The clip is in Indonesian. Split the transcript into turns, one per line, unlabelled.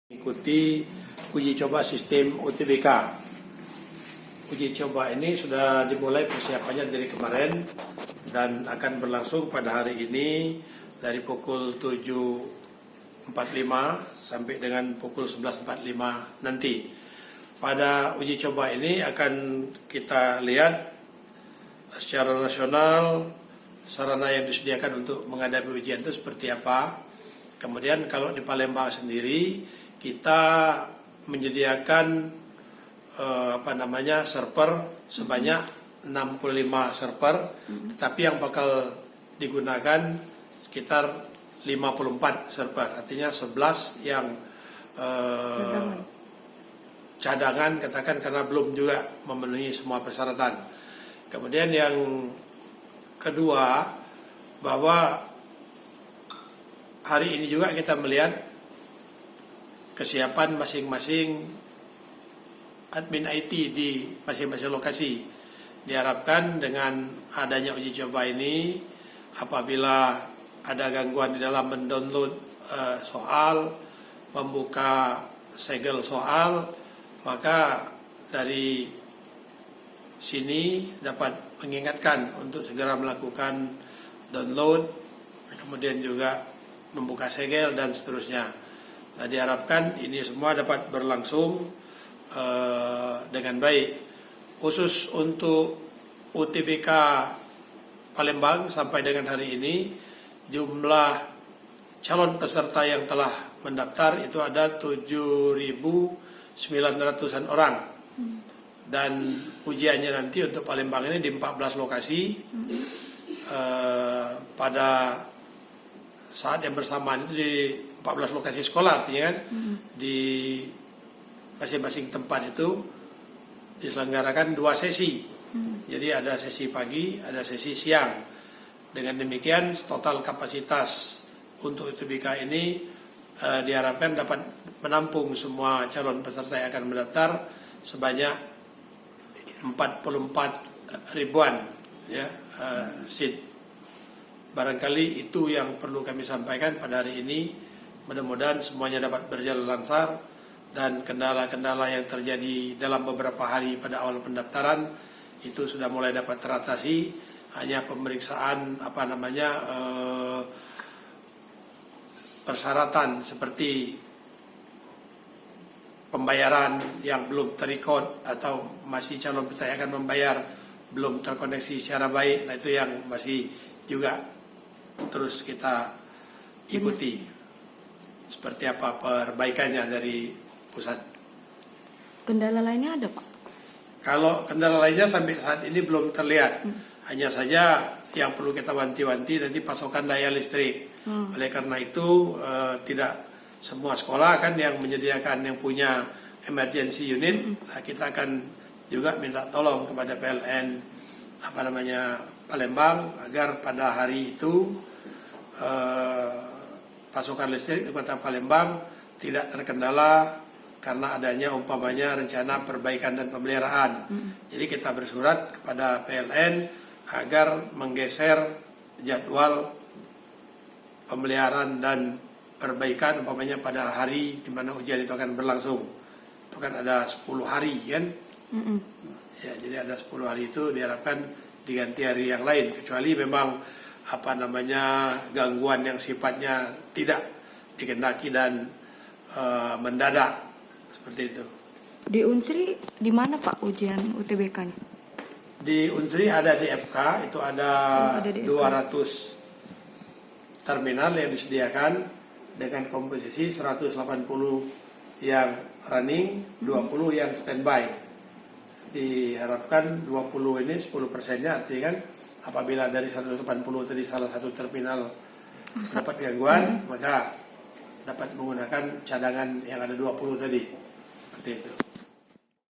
Ikuti uji coba sistem UTBK. Uji coba ini sudah dimulai persiapannya dari kemarin dan akan berlangsung pada hari ini dari pukul 7.45 sampai dengan pukul 11.45 nanti. Pada uji coba ini akan kita lihat secara nasional sarana yang disediakan untuk menghadapi ujian itu seperti apa. Kemudian kalau di Palembang sendiri kita menyediakan server sebanyak 65 server, tetapi yang bakal digunakan sekitar 54 server, artinya 11 yang cadangan katakan karena belum juga memenuhi semua persyaratan. Kemudian yang kedua, bahwa hari ini juga kita melihat kesiapan masing-masing admin IT di masing-masing lokasi. Diharapkan dengan adanya uji coba ini, apabila ada gangguan di dalam mendownload soal, membuka segel soal, maka dari sini dapat mengingatkan untuk segera melakukan download, kemudian juga membuka segel dan seterusnya. Nah, diharapkan ini semua dapat berlangsung dengan baik. Khusus untuk UTBK Palembang sampai dengan hari ini, jumlah calon peserta yang telah mendaftar itu ada 7.900-an orang. Dan ujiannya nanti untuk Palembang ini di 14 lokasi pada saat yang bersamaan itu di 14 lokasi sekolah, artinya kan di masing-masing tempat itu diselenggarakan 2 sesi. Jadi ada sesi pagi, ada sesi siang. Dengan demikian total kapasitas untuk UTBK ini diharapkan dapat menampung semua calon peserta yang akan mendaftar sebanyak 44 ribuan seat. Barangkali itu yang perlu kami sampaikan pada hari ini. Mudah-mudahan semuanya dapat berjalan lancar dan kendala-kendala yang terjadi dalam beberapa hari pada awal pendaftaran itu sudah mulai dapat teratasi. Hanya pemeriksaan persyaratan seperti pembayaran yang belum terrecord atau masih calon peserta yang akan membayar belum terkoneksi secara baik. Nah, itu yang masih juga terus kita ikuti. Seperti apa perbaikannya dari pusat.
Kendala lainnya ada, Pak?
Kalau kendala lainnya sampai saat ini belum terlihat. Hanya saja yang perlu kita wanti-wanti nanti pasokan daya listrik. Oleh karena itu tidak semua sekolah kan yang menyediakan yang punya emergency unit. Kita akan juga minta tolong kepada PLN Palembang agar pada hari itu pasokan listrik di Kota Palembang tidak terkendala karena adanya umpamanya rencana perbaikan dan pemeliharaan. Jadi kita bersurat kepada PLN agar menggeser jadwal pemeliharaan dan perbaikan umpamanya pada hari di mana ujian itu akan berlangsung. Itu kan ada 10 hari kan? Ya, jadi ada 10 hari itu diharapkan diganti hari yang lain, kecuali memang gangguan yang sifatnya tidak dikehendaki dan mendadak seperti itu.
Di Unsri di mana, Pak, ujian UTBK-nya?
Di Unsri ada di FK, itu ada 200 terminal yang disediakan dengan komposisi 180 yang running, 20 yang standby. Diharapkan 20 ini 10%-nya, artinya kan apabila dari 180 tadi salah satu terminal dapat gangguan, maka dapat menggunakan cadangan yang ada 20 tadi. Seperti itu.